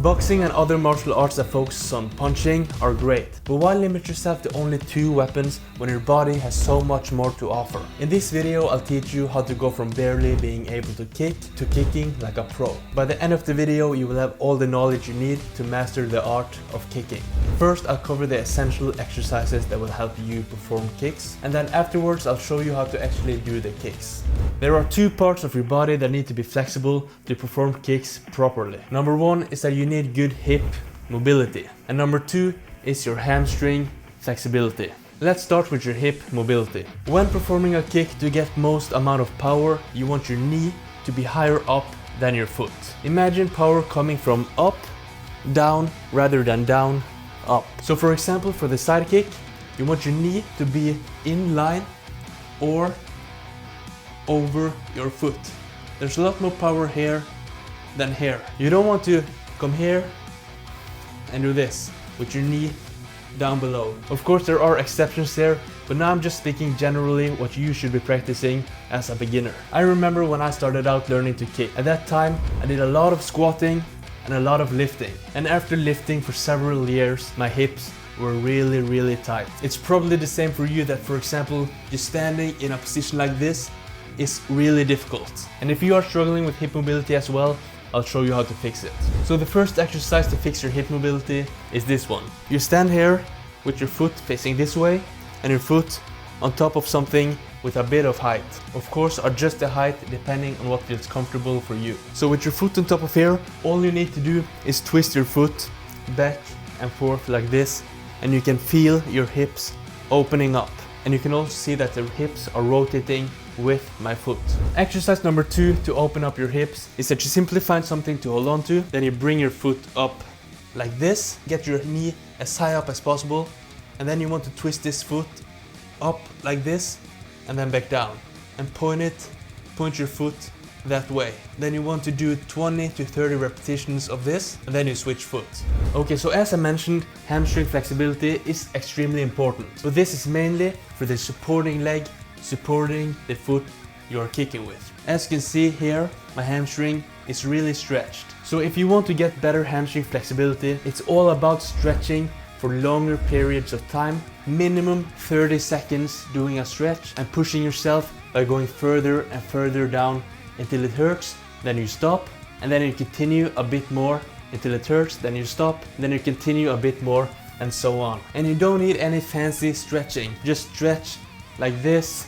Boxing and other martial arts that focus on punching are great, but why limit yourself to only 2 weapons when your body has so much more to offer? In this video, I'll teach you how to go from barely being able to kick to kicking like a pro. By the end of the video, you will have all the knowledge you need to master the art of kicking. First, I'll cover the essential exercises that will help you perform kicks, and then afterwards I'll show you how to actually do the kicks. There are 2 parts of your body that need to be flexible to perform kicks properly. Number 1 is that you need good hip mobility, and number 2 is your hamstring flexibility. Let's start with your hip mobility. When performing a kick, to get most amount of power, you want your knee to be higher up than your foot. Imagine power coming from up, down, rather than down, up. So for example, for the side kick, you want your knee to be in line or over your foot. There's a lot more power here than here. You don't want to come here and do this with your knee down below. Of course there are exceptions there, but now I'm just speaking generally what you should be practicing as a beginner. I remember when I started out learning to kick. At that time I did a lot of squatting and a lot of lifting, and after lifting for several years my hips were really tight. It's probably the same for you, that for example just standing in a position like this is really difficult. And if you are struggling with hip mobility as well, I'll show you how to fix it. So the first exercise to fix your hip mobility is this one. You stand here with your foot facing this way and your foot on top of something with a bit of height. Of course, adjust the height depending on what feels comfortable for you. So with your foot on top of here, all you need to do is twist your foot back and forth like this, and you can feel your hips opening up. And you can also see that the hips are rotating with my foot. Exercise number 2 to open up your hips is that you simply find something to hold on to, then you bring your foot up like this, get your knee as high up as possible, and then you want to twist this foot up like this and then back down, and point your foot that way. Then you want to do 20 to 30 repetitions of this, and then you switch foot. Okay, so as I mentioned, hamstring flexibility is extremely important, but this is mainly for the supporting leg, supporting the foot you are kicking with. As you can see here, my hamstring is really stretched. So if you want to get better hamstring flexibility, it's all about stretching for longer periods of time, minimum 30 seconds doing a stretch, and pushing yourself by going further and further down until it hurts, then you stop, and then you continue a bit more until it hurts, then you stop, then you continue a bit more, and so on. And you don't need any fancy stretching, just stretch like this,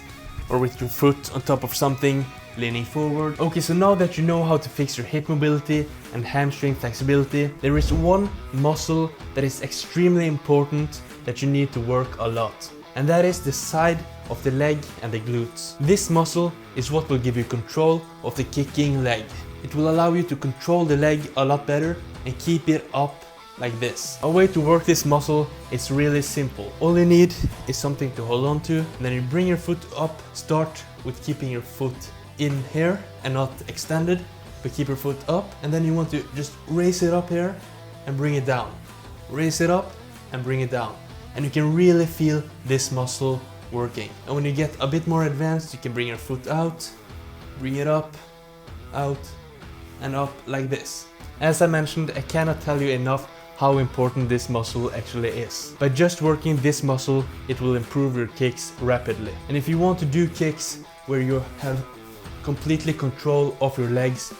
or with your foot on top of something, leaning forward. Okay, so now that you know how to fix your hip mobility and hamstring flexibility, there is one muscle that is extremely important that you need to work a lot, and that is the side of the leg and the glutes. This muscle is what will give you control of the kicking leg. It will allow you to control the leg a lot better and keep it up like this. A way to work this muscle is really simple. All you need is something to hold on to, and then you bring your foot up. Start with keeping your foot in here and not extended, but keep your foot up, and then you want to just raise it up here and bring it down. Raise it up and bring it down, and you can really feel this muscle working. And when you get a bit more advanced, you can bring your foot out, bring it up, out, and up like this. As I mentioned, I cannot tell you enough how important this muscle actually is. By just working this muscle, it will improve your kicks rapidly. And if you want to do kicks where you have completely control of your legs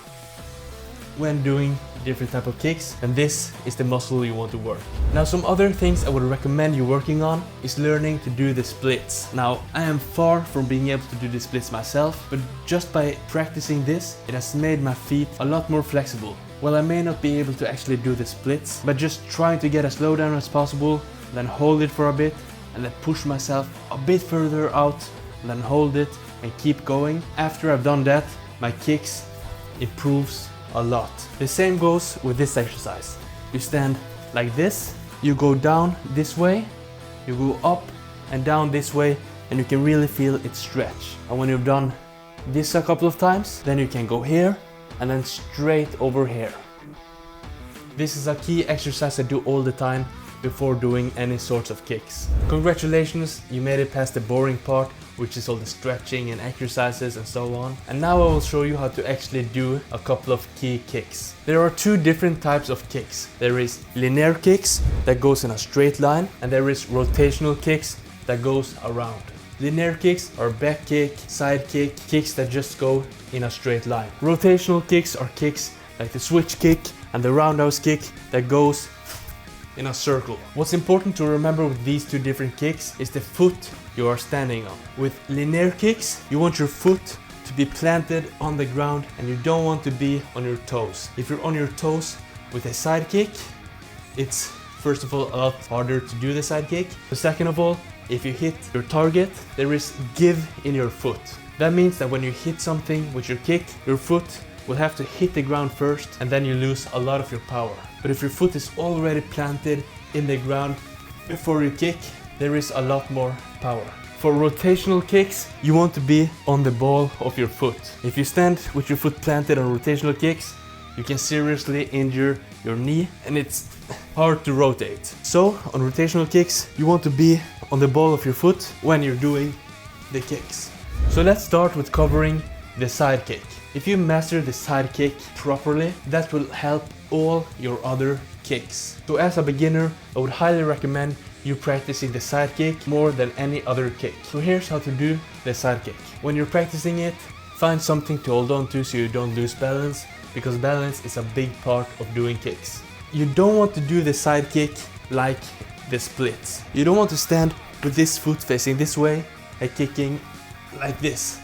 when doing different type of kicks, and this is the muscle you want to work. Now, some other things I would recommend you working on is learning to do the splits. Now, I am far from being able to do the splits myself, but just by practicing this, it has made my feet a lot more flexible. Well, I may not be able to actually do the splits, but just trying to get as low down as possible, then hold it for a bit, and then push myself a bit further out, and then hold it and keep going. After I've done that, my kicks improves a lot. The same goes with this exercise. You stand like this, you go down this way, you go up and down this way, and you can really feel it stretch. And when you've done this a couple of times, then you can go here and then straight over here. This is a key exercise I do all the time before doing any sorts of kicks. Congratulations, you made it past the boring part which is all the stretching and exercises and so on. And now I will show you how to actually do a couple of key kicks. There are two different types of kicks. There is linear kicks that goes in a straight line, and there is rotational kicks that goes around. Linear kicks are back kick, side kick, kicks that just go in a straight line. Rotational kicks are kicks like the switch kick and the roundhouse kick that goes in a circle. What's important to remember with these two different kicks is the foot you are standing on. With linear kicks, you want your foot to be planted on the ground and you don't want to be on your toes. If you're on your toes with a side kick, it's first of all a lot harder to do the side kick. But second of all, if you hit your target, there is give in your foot. That means that when you hit something with your kick, your foot will have to hit the ground first and then you lose a lot of your power. But if your foot is already planted in the ground before you kick, there is a lot more power. For rotational kicks, you want to be on the ball of your foot. If you stand with your foot planted on rotational kicks, you can seriously injure your knee and it's hard to rotate. So on rotational kicks, you want to be on the ball of your foot when you're doing the kicks. So let's start with covering the side kick. If you master the side kick properly, that will help all your other kicks. So as a beginner, I would highly recommend you practicing the side kick more than any other kick. So here's how to do the side kick. When you're practicing it, find something to hold on to so you don't lose balance, because balance is a big part of doing kicks. You don't want to do the side kick like the splits. You don't want to stand with this foot facing this way and kicking like this.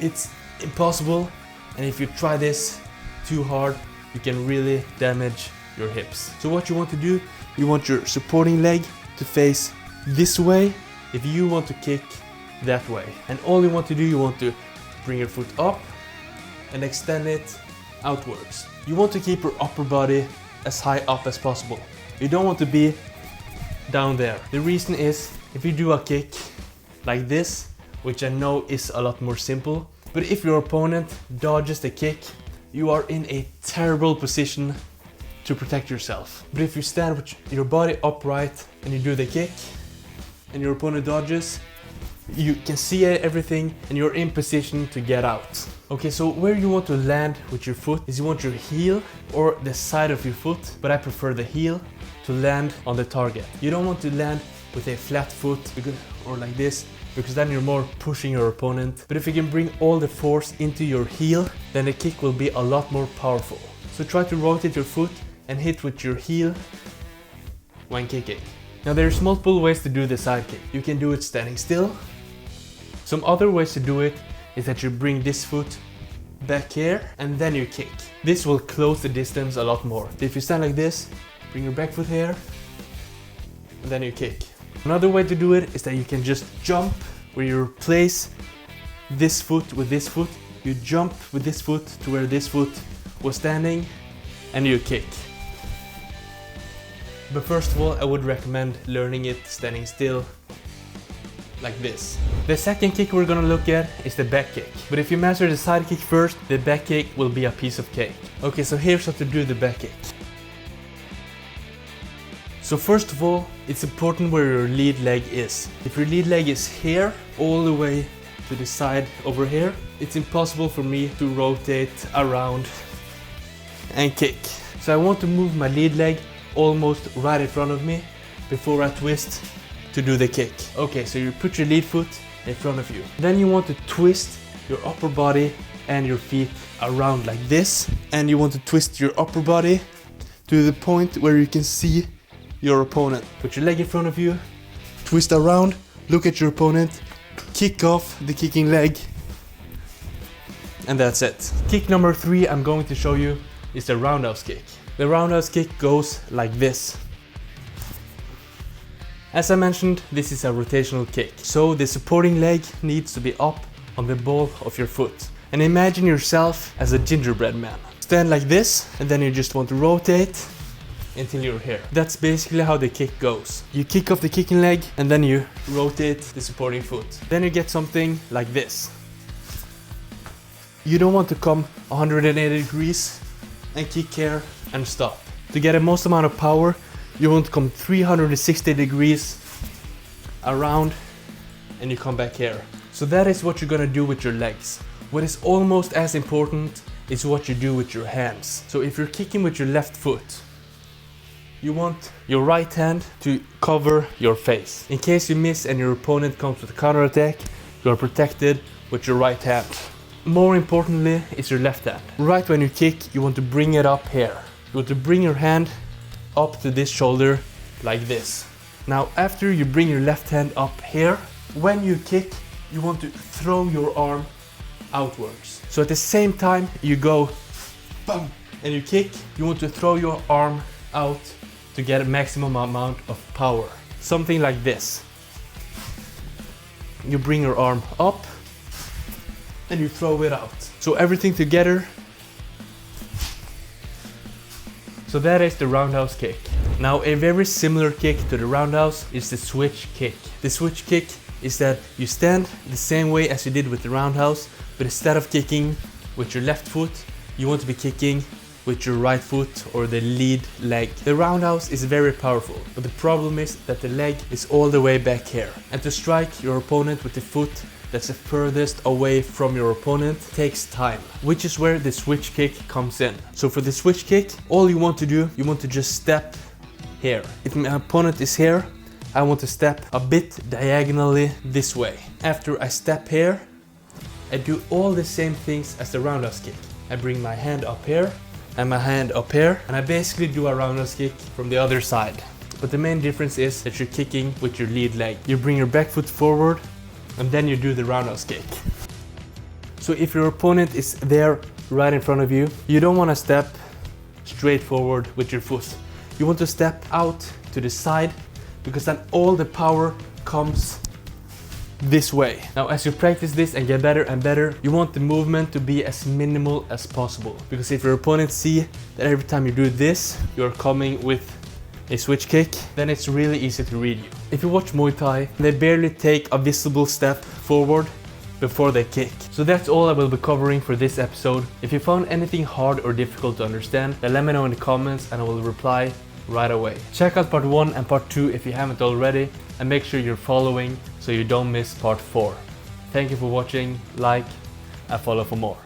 It's impossible, and if you try this too hard, you can really damage your hips. So what you want to do, you want your supporting leg to face this way if you want to kick that way. And all you want to do, you want to bring your foot up and extend it outwards. You want to keep your upper body as high up as possible. You don't want to be down there. The reason is, if you do a kick like this, which I know is a lot more simple, but if your opponent dodges the kick, you are in a terrible position to protect yourself. But if you stand with your body upright and you do the kick and your opponent dodges, you can see everything and you're in position to get out. Okay, so where you want to land with your foot is you want your heel or the side of your foot, but I prefer the heel to land on the target. You don't want to land with a flat foot or like this, because then you're more pushing your opponent. But if you can bring all the force into your heel, then the kick will be a lot more powerful. So try to rotate your foot and hit with your heel when kicking. Now there's multiple ways to do the side kick. You can do it standing still. Some other ways to do it is that you bring this foot back here and then you kick. This will close the distance a lot more. If you stand like this, bring your back foot here and then you kick. Another way to do it is that you can just jump, where you replace this foot with this foot. You jump with this foot to where this foot was standing and you kick. But first of all, I would recommend learning it standing still like this. The second kick we're gonna look at is the back kick. But if you master the side kick first, the back kick will be a piece of cake. Okay, so here's how to do the back kick. So first of all, it's important where your lead leg is. If your lead leg is here, all the way to the side over here, it's impossible for me to rotate around and kick. So I want to move my lead leg almost right in front of me before I twist to do the kick. Okay, so you put your lead foot in front of you. Then you want to twist your upper body and your feet around like this. And you want to twist your upper body to the point where you can see your opponent. Put your leg in front of you, twist around, look at your opponent, kick off the kicking leg, and that's it. Kick number 3 I'm going to show you is the roundhouse kick. The roundhouse kick goes like this. As I mentioned, this is a rotational kick, so the supporting leg needs to be up on the ball of your foot. And imagine yourself as a gingerbread man. Stand like this, and then you just want to rotate until you're here. That's basically how the kick goes. You kick off the kicking leg and then you rotate the supporting foot. Then you get something like this. You don't want to come 180 degrees and kick here and stop. To get the most amount of power, you want to come 360 degrees around and you come back here. So that is what you're gonna do with your legs. What is almost as important is what you do with your hands. So if you're kicking with your left foot, you want your right hand to cover your face. In case you miss and your opponent comes with a counter attack, you are protected with your right hand. More importantly is your left hand. Right when you kick, you want to bring it up here. You want to bring your hand up to this shoulder like this. Now after you bring your left hand up here, when you kick, you want to throw your arm outwards. So at the same time you go bam and you kick, you want to throw your arm out to get a maximum amount of power. Something like this. You bring your arm up and you throw it out. So everything together. So that is the roundhouse kick. Now a very similar kick to the roundhouse is the switch kick. The switch kick is that you stand the same way as you did with the roundhouse, but instead of kicking with your left foot, you want to be kicking with your right foot or the lead leg. The roundhouse is very powerful, but the problem is that the leg is all the way back here. And to strike your opponent with the foot that's the furthest away from your opponent takes time, which is where the switch kick comes in. So for the switch kick, all you want to do, you want to just step here. If my opponent is here, I want to step a bit diagonally this way. After I step here, I do all the same things as the roundhouse kick. I bring my hand up here and my hand up here, and I basically do a roundhouse kick from the other side. But the main difference is that you're kicking with your lead leg. You bring your back foot forward and then you do the roundhouse kick. So if your opponent is there right in front of you, you don't want to step straight forward with your foot. You want to step out to the side, because then all the power comes this way. Now as you practice this and get better and better, you want the movement to be as minimal as possible, because if your opponent see that every time you do this, you're coming with a switch kick, then it's really easy to read you. If you watch Muay Thai, they barely take a visible step forward before they kick. So that's all I will be covering for this episode. If you found anything hard or difficult to understand, then let me know in the comments and I will reply right away. Check out part 1 and part 2 if you haven't already, and make sure you're following so you don't miss part 4. Thank you for watching, like and follow for more.